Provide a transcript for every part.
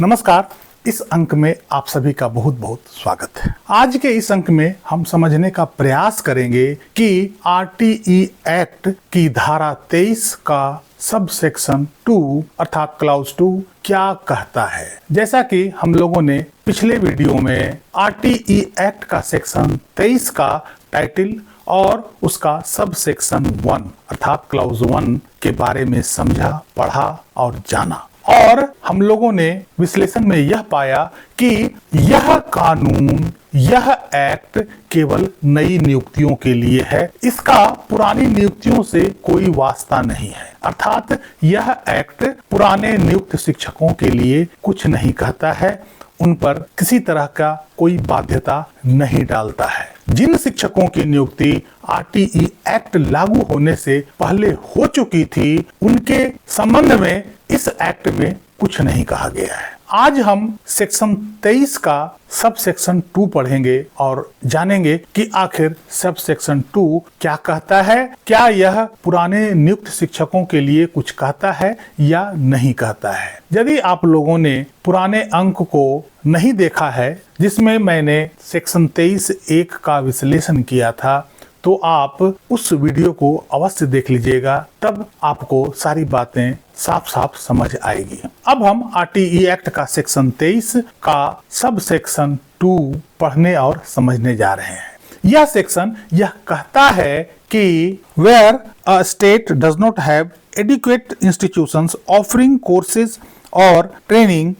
नमस्कार। इस अंक में आप सभी का बहुत बहुत स्वागत है। आज के इस अंक में हम समझने का प्रयास करेंगे कि आरटीई एक्ट की धारा 23 का सब सेक्शन 2 अर्थात क्लाउज 2 क्या कहता है। जैसा कि हम लोगों ने पिछले वीडियो में आरटीई एक्ट का सेक्शन 23 का टाइटल और उसका सब सेक्शन 1 अर्थात क्लाउज 1 के बारे में समझा, पढ़ा और जाना, और हम लोगों ने विश्लेषण में यह पाया कि यह कानून, यह एक्ट केवल नई नियुक्तियों के लिए है, इसका पुरानी नियुक्तियों से कोई वास्ता नहीं है। अर्थात यह एक्ट पुराने नियुक्त शिक्षकों के लिए कुछ नहीं कहता है, उन पर किसी तरह का कोई बाध्यता नहीं डालता है। जिन शिक्षकों की नियुक्ति आरटीई एक्ट लागू होने से पहले हो चुकी थी, उनके संबंध में इस एक्ट में कुछ नहीं कहा गया है। आज हम सेक्शन 23 का सब सेक्शन 2 पढ़ेंगे और जानेंगे कि आखिर सब सेक्शन 2 क्या कहता है, क्या यह पुराने नियुक्त शिक्षकों के लिए कुछ कहता है या नहीं कहता है। यदि आप लोगों ने पुराने अंक को नहीं देखा है, जिसमें मैंने सेक्शन 23(1) का विश्लेषण किया था, तो आप उस वीडियो को अवश्य देख लीजिएगा, तब आपको सारी बातें साफ साफ समझ आएगी। अब हम आरटीई एक्ट का सेक्शन 23 का सब सेक्शन 2 पढ़ने और समझने जा रहे हैं। यह सेक्शन यह कहता है कि where a state does not have adequate institutions offering courses और training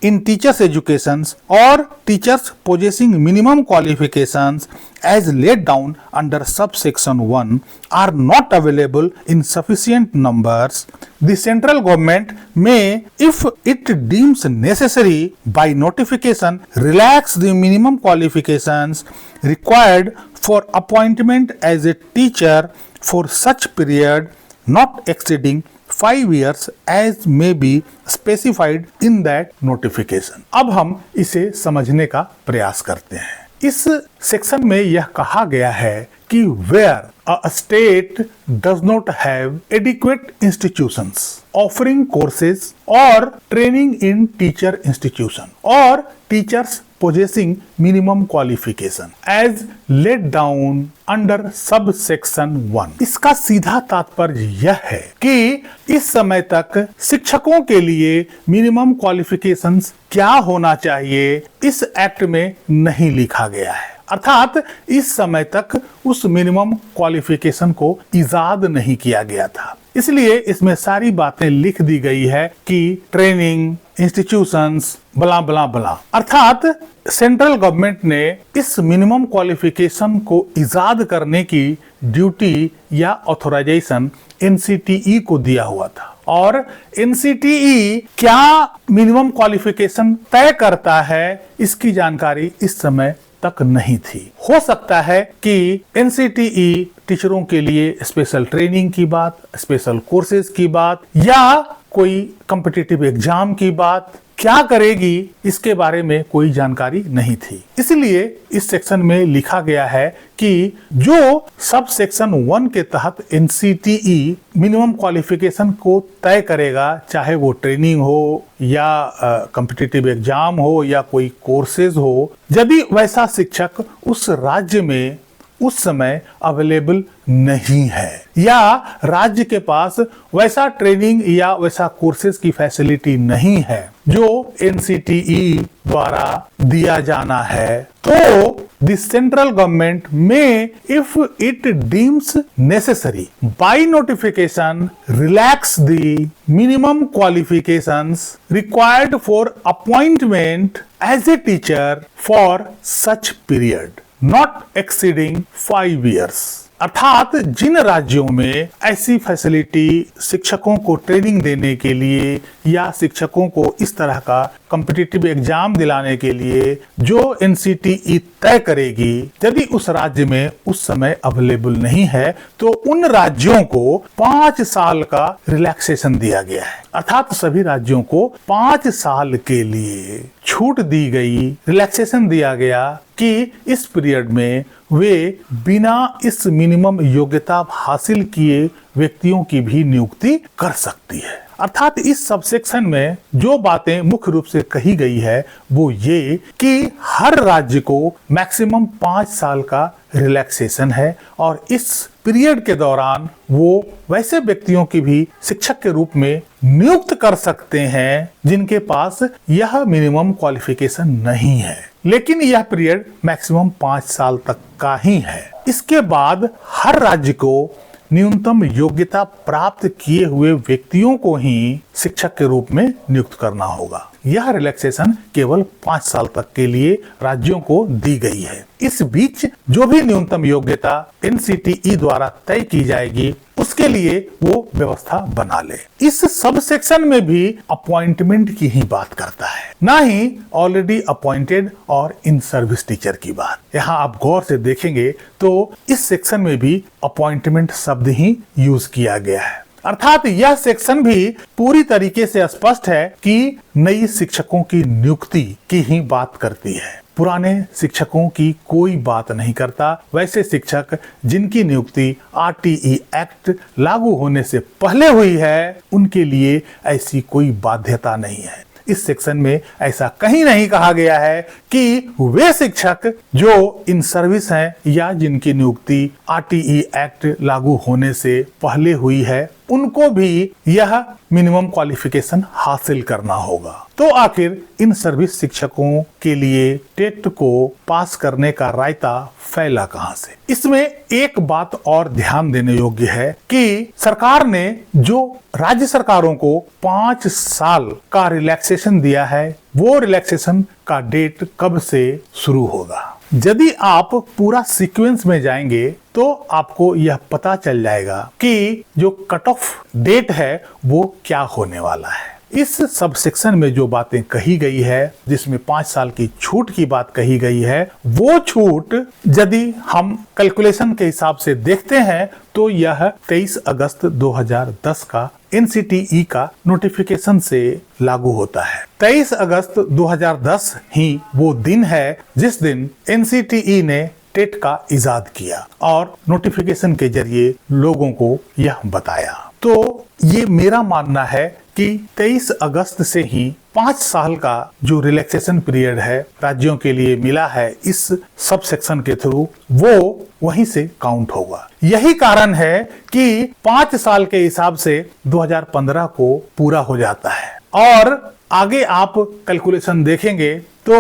in teachers educations or teachers possessing minimum qualifications as laid down under subsection 1 are not available in sufficient numbers, the central government may, if it deems necessary by notification, relax the minimum qualifications required for appointment as a teacher for such period not exceeding 5 years as may be specified in that notification। अब हम इसे समझने का प्रयास करते हैं। इस section में यह कहा गया है कि where a state does not have adequate institutions offering courses or training in teacher institution or teachers possessing minimum qualification as laid down under subsection 1। इसका सीधा तात्पर्य यह है कि इस समय तक शिक्षकों के लिए मिनिमम क्वालिफिकेशंस क्या होना चाहिए, इस एक्ट में नहीं लिखा गया है। अर्थात इस समय तक उस मिनिमम क्वालिफिकेशन को इजाद नहीं किया गया था, इसलिए इसमें सारी बातें लिख दी गई है कि ट्रेनिंग, इंस्टीट्यूशंस, बला बला बला। अर्थात सेंट्रल गवर्नमेंट ने इस मिनिमम क्वालिफिकेशन को इजाद करने की ड्यूटी या ऑथराइजेशन एनसीटीई को दिया हुआ था, और एनसीटीई क्या मिनिमम क्वालिफिकेशन तय करता है, इसकी जानकारी इस समय तक नहीं थी। हो सकता है कि एनसीटीई टीचरों के लिए स्पेशल ट्रेनिंग की बात, स्पेशल कोर्सेज की बात या कोई कॉम्पिटिटिव एग्जाम की बात क्या करेगी, इसके बारे में कोई जानकारी नहीं थी। इसलिए इस सेक्शन में लिखा गया है कि जो सब सेक्शन 1 के तहत एनसीटीई मिनिमम क्वालिफिकेशन को तय करेगा, चाहे वो ट्रेनिंग हो या कॉम्पिटिटिव एग्जाम हो या कोई कोर्सेज हो, यदि वैसा शिक्षक उस राज्य में उस समय अवेलेबल नहीं है या राज्य के पास वैसा ट्रेनिंग या वैसा कोर्सेज की फैसिलिटी नहीं है जो एनसीटीई द्वारा दिया जाना है, तो the central government may, if it deems necessary, by notification relax the minimum qualifications required for appointment as a teacher for such period not exceeding 5 years। अर्थात जिन राज्यों में ऐसी फैसिलिटी शिक्षकों को ट्रेनिंग देने के लिए या शिक्षकों को इस तरह का कॉम्पिटिटिव एग्जाम दिलाने के लिए जो एनसीटीई तय करेगी, यदि उस राज्य में उस समय अवेलेबल नहीं है, तो उन राज्यों को 5 साल का रिलैक्सेशन दिया गया है। अर्थात सभी राज्यों को 5 साल के लिए छूट दी गई, रिलैक्सेशन दिया गया कि इस पीरियड में वे बिना इस मिनिमम योग्यता हासिल किए व्यक्तियों की भी नियुक्ति कर सकती है। अर्थात इस सबसेक्शन में जो बातें मुख्य रूप से कही गई है वो ये कि हर राज्य को मैक्सिमम 5 साल का रिलैक्सेशन है और इस पीरियड के दौरान वो वैसे व्यक्तियों की भी शिक्षक के रूप में नियुक्त कर सकते हैं जिनके पास यह मिनिमम क्वालिफिकेशन नहीं है, लेकिन यह पीरियड मैक्सिमम 5 साल तक का ही है। इसके बाद हर राज्य को न्यूनतम योग्यता प्राप्त किए हुए व्यक्तियों को ही शिक्षक के रूप में नियुक्त करना होगा। यह रिलैक्सेशन केवल 5 साल तक के लिए राज्यों को दी गई है। इस बीच जो भी न्यूनतम योग्यता NCTE द्वारा तय की जाएगी उसके लिए वो व्यवस्था बना ले। इस सब सेक्शन में भी अपॉइंटमेंट की ही बात करता है, ना ही ऑलरेडी अपॉइंटेड और इन सर्विस टीचर की बात। यहाँ आप गौर से देखेंगे तो इस सेक्शन में भी अपॉइंटमेंट शब्द ही यूज किया गया है। अर्थात यह सेक्शन भी पूरी तरीके से स्पष्ट है कि नई शिक्षकों की नियुक्ति की ही बात करती है, पुराने शिक्षकों की कोई बात नहीं करता। वैसे शिक्षक जिनकी नियुक्ति RTE एक्ट लागू होने से पहले हुई है उनके लिए ऐसी कोई बाध्यता नहीं है। इस सेक्शन में ऐसा कहीं नहीं कहा गया है कि वे शिक्षक जो इन सर्विस हैं या जिनकी नियुक्ति RTE एक्ट लागू होने से पहले हुई है उनको भी यह मिनिमम क्वालिफिकेशन हासिल करना होगा। तो आखिर इन सर्विस शिक्षकों के लिए टेट को पास करने का रायता फैला कहां से? इसमें एक बात और ध्यान देने योग्य है कि सरकार ने जो राज्य सरकारों को 5 साल का रिलैक्सेशन दिया है वो रिलैक्सेशन का डेट कब से शुरू होगा। यदि आप पूरा सीक्वेंस में जाएंगे तो आपको यह पता चल जाएगा कि जो कट ऑफ डेट है वो क्या होने वाला है। इस सब सेक्शन में जो बातें कही गई है जिसमें 5 साल की छूट की बात कही गई है वो छूट यदि हम कैलकुलेशन के हिसाब से देखते हैं तो यह 23 अगस्त 2010 का NCTE का नोटिफिकेशन से लागू होता है। 23 अगस्त 2010 ही वो दिन है जिस दिन NCTE ने टेट का इजाद किया और नोटिफिकेशन के जरिए लोगों को यह बताया। तो ये मेरा मानना है कि 23 अगस्त से ही 5 साल का जो रिलैक्सेशन पीरियड है राज्यों के लिए मिला है इस सब सेक्शन के थ्रू वो वहीं से काउंट होगा। यही कारण है कि 5 साल के हिसाब से 2015 को पूरा हो जाता है और आगे आप कैलकुलेशन देखेंगे तो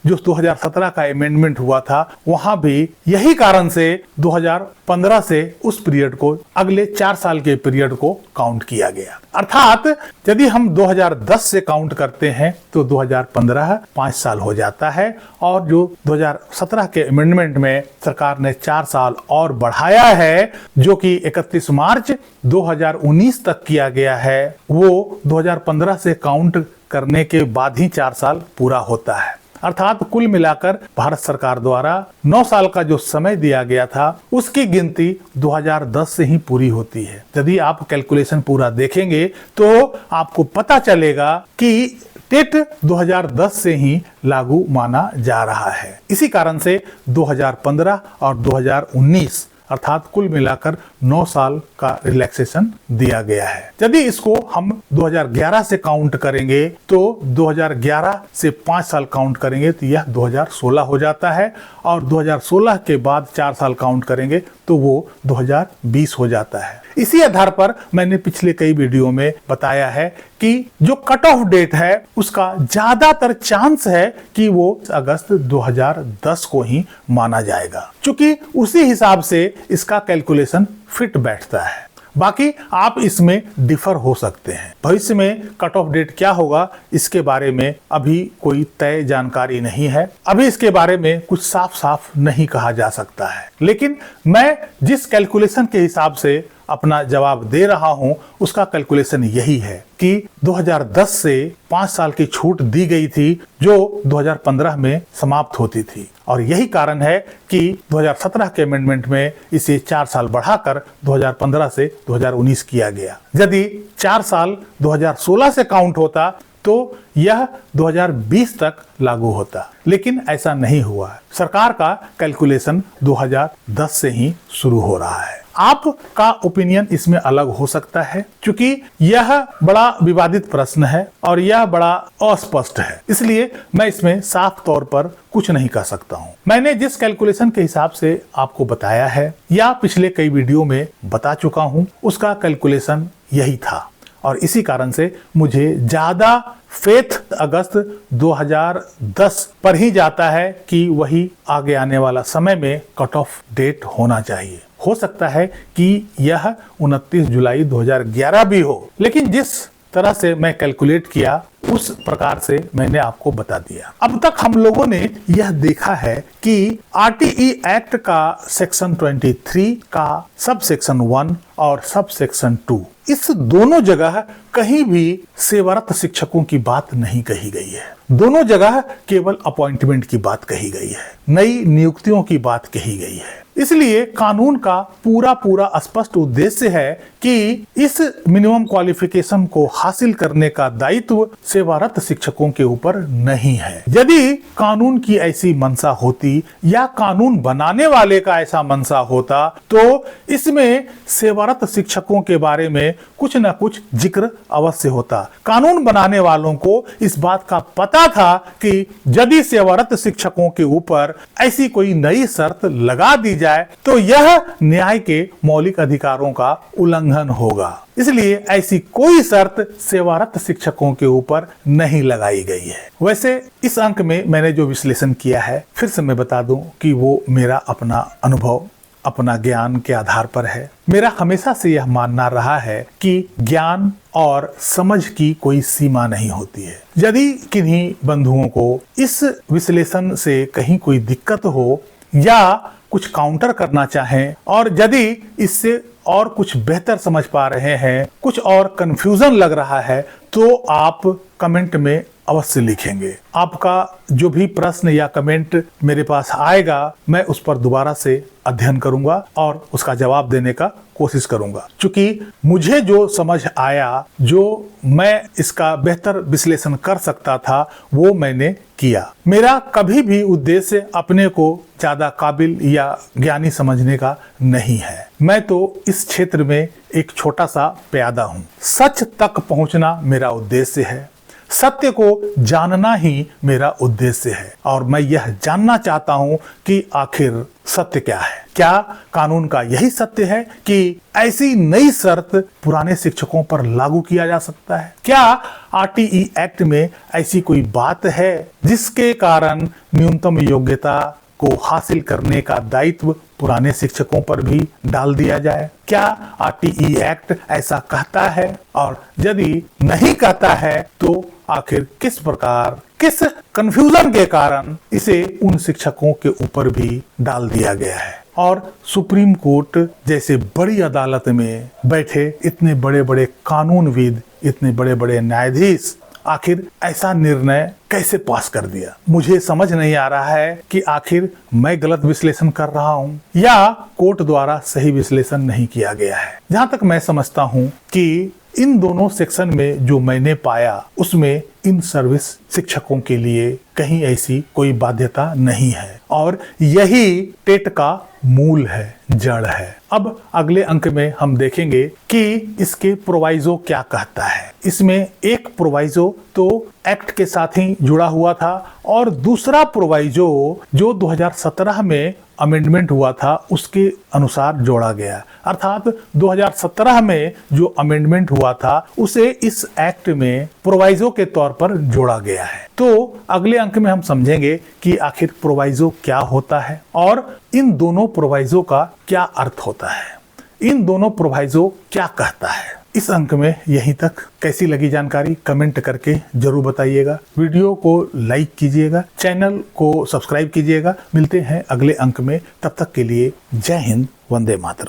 जो 2017 का अमेंडमेंट हुआ था वहां भी यही कारण से 2015 से उस पीरियड को अगले 4 साल के पीरियड को काउंट किया गया। अर्थात यदि हम 2010 से काउंट करते हैं तो 2015 5 साल हो जाता है और जो 2017 के अमेंडमेंट में सरकार ने 4 साल और बढ़ाया है जो कि 31 मार्च 2019 तक किया गया है वो 2015 से काउंट करने के बाद ही 4 साल पूरा होता है। अर्थात कुल मिलाकर भारत सरकार द्वारा 9 साल का जो समय दिया गया था उसकी गिनती 2010 से ही पूरी होती है। यदि आप कैलकुलेशन पूरा देखेंगे तो आपको पता चलेगा कि टेट 2010 से ही लागू माना जा रहा है। इसी कारण से 2015 और 2019 अर्थात कुल मिलाकर 9 साल का रिलैक्सेशन दिया गया है। यदि इसको हम 2011 से काउंट करेंगे तो 2011 से 5 साल काउंट करेंगे तो यह 2016 हो जाता है और 2016 के बाद 4 साल काउंट करेंगे तो वो 2020 हो जाता है। इसी आधार पर मैंने पिछले कई वीडियो में बताया है कि जो कट ऑफ डेट है उसका ज्यादातर चांस है कि वो अगस्त 2010 को ही माना जाएगा, क्योंकि उसी हिसाब से इसका कैलकुलेशन फिट बैठता है। बाकी आप इसमें डिफर हो सकते हैं। भविष्य में कट ऑफ डेट क्या होगा इसके बारे में अभी कोई तय जानकारी नहीं है। अभी इसके बारे में कुछ साफ साफ नहीं कहा जा सकता है, लेकिन मैं जिस कैलकुलेशन के हिसाब से अपना जवाब दे रहा हूं उसका कैलकुलेशन यही है कि 2010 से 5 साल की छूट दी गई थी जो 2015 में समाप्त होती थी और यही कारण है कि 2017 के अमेंडमेंट में इसे 4 साल बढ़ाकर 2015 से 2019 किया गया। यदि 4 साल 2016 से काउंट होता तो यह 2020 तक लागू होता, लेकिन ऐसा नहीं हुआ। सरकार का कैलकुलेशन 2010 से ही शुरू हो रहा है। आपका ओपिनियन इसमें अलग हो सकता है, क्योंकि यह बड़ा विवादित प्रश्न है और यह बड़ा अस्पष्ट है, इसलिए मैं इसमें साफ तौर पर कुछ नहीं कह सकता हूं। मैंने जिस कैलकुलेशन के हिसाब से आपको बताया है या पिछले कई वीडियो में बता चुका हूं, उसका कैलकुलेशन यही था और इसी कारण से मुझे ज्यादा फेथ अगस्त 2010 पर ही जाता है कि वही आगे आने वाला समय में कट ऑफ डेट होना चाहिए। हो सकता है कि यह 29 जुलाई 2011 भी हो, लेकिन जिस तरह से मैं कैलकुलेट किया उस प्रकार से मैंने आपको बता दिया। अब तक हम लोगों ने यह देखा है कि आरटीई एक्ट का सेक्शन 23 का सब सेक्शन 1 और सब सेक्शन 2, इस दोनों जगह कहीं भी सेवारत शिक्षकों की बात नहीं कही गई है। दोनों जगह केवल अपॉइंटमेंट की बात कही गई है, नई नियुक्तियों की बात कही गई है। इसलिए कानून का पूरा स्पष्ट उद्देश्य है कि इस मिनिमम क्वालिफिकेशन को हासिल करने का दायित्व सेवारत शिक्षकों के ऊपर नहीं है। यदि कानून की ऐसी मंशा होती या कानून बनाने वाले का ऐसा मंशा होता तो इसमें सेवारत शिक्षकों के बारे में कुछ न कुछ जिक्र अवश्य होता। कानून बनाने वालों को इस बात का पता था कि यदि सेवारत शिक्षकों के ऊपर ऐसी कोई नई शर्त लगा दी जाए तो यह न्याय के मौलिक अधिकारों का उल्लंघन होगा। इसलिए ऐसी कोई शर्त सेवारत शिक्षकों के ऊपर नहीं लगाई गई है। वैसे इस अंक में मैंने जो विश्लेषण किया है, फिर से मैं बता दूं कि वो मेरा अपना अनुभव, अपना ज्ञान के आधार पर है। मेरा हमेशा से यह मानना रहा है कि ज्ञान और समझ की कोई सीमा नहीं होती है। यदि किन्हीं बंधुओं को इस विश्लेषण से कहीं कोई दिक्कत हो या कुछ काउंटर करना चाहें और यदि इससे और कुछ बेहतर समझ पा रहे हैं, कुछ और कंफ्यूजन लग रहा है, तो आप कमेंट में अवश्य लिखेंगे। आपका जो भी प्रश्न या कमेंट मेरे पास आएगा, मैं उस पर दोबारा से अध्ययन करूंगा और उसका जवाब देने का कोशिश करूंगा। क्योंकि मुझे जो समझ आया, जो मैं इसका बेहतर विश्लेषण कर सकता था, वो मैंने किया। मेरा कभी भी उद्देश्य अपने को ज्यादा काबिल या ज्ञानी समझने का नहीं है। मैं तो इस क्षेत्र में एक छोटा सा प्यादा हूँ। सच तक पहुंचना मेरा उद्देश्य है, सत्य को जानना ही मेरा उद्देश्य है और मैं यह जानना चाहता हूं कि आखिर सत्य क्या है। क्या कानून का यही सत्य है कि ऐसी नई शर्त पुराने शिक्षकों पर लागू किया जा सकता है? क्या आरटीई एक्ट में ऐसी कोई बात है जिसके कारण न्यूनतम योग्यता को हासिल करने का दायित्व पुराने शिक्षकों पर भी डाल दिया जाए? क्या आरटीई एक्ट ऐसा कहता है? और यदि नहीं कहता है तो आखिर किस प्रकार, किस कंफ्यूजन के कारण इसे उन शिक्षकों के ऊपर भी डाल दिया गया है? और सुप्रीम कोर्ट जैसे बड़ी अदालत में बैठे इतने बड़े बड़े कानूनविद, इतने बड़े बड़े न्यायाधीश आखिर ऐसा निर्णय कैसे पास कर दिया? मुझे समझ नहीं आ रहा है कि आखिर मैं गलत विश्लेषण कर रहा हूं या कोर्ट द्वारा सही विश्लेषण नहीं किया गया है। जहां तक मैं समझता हूं कि इन दोनों सेक्शन में जो मैंने पाया, उसमें इन सर्विस शिक्षकों के लिए कहीं ऐसी कोई बाध्यता नहीं है और यही टेट का मूल है, जड़ है। अब अगले अंक में हम देखेंगे कि इसके प्रोवाइजो क्या कहता है। इसमें एक प्रोवाइजो तो एक्ट के साथ ही जुड़ा हुआ था और दूसरा प्रोवाइजो जो 2017 में अमेंडमेंट हुआ था उसके अनुसार जोड़ा गया। अर्थात 2017 में जो अमेंडमेंट हुआ था उसे इस एक्ट में प्रोवाइजो के तौर पर जोड़ा गया है। तो अगले अंक में हम समझेंगे कि आखिर प्रोवाइजो क्या होता है और इन दोनों प्रोवाइजो का क्या अर्थ होता है, इन दोनों प्रोवाइजो क्या कहता है। इस अंक में यहीं तक। कैसी लगी जानकारी कमेंट करके जरूर बताइएगा। वीडियो को लाइक कीजिएगा, चैनल को सब्सक्राइब कीजिएगा। मिलते हैं अगले अंक में, तब तक के लिए जय हिंद, वंदे मातरम।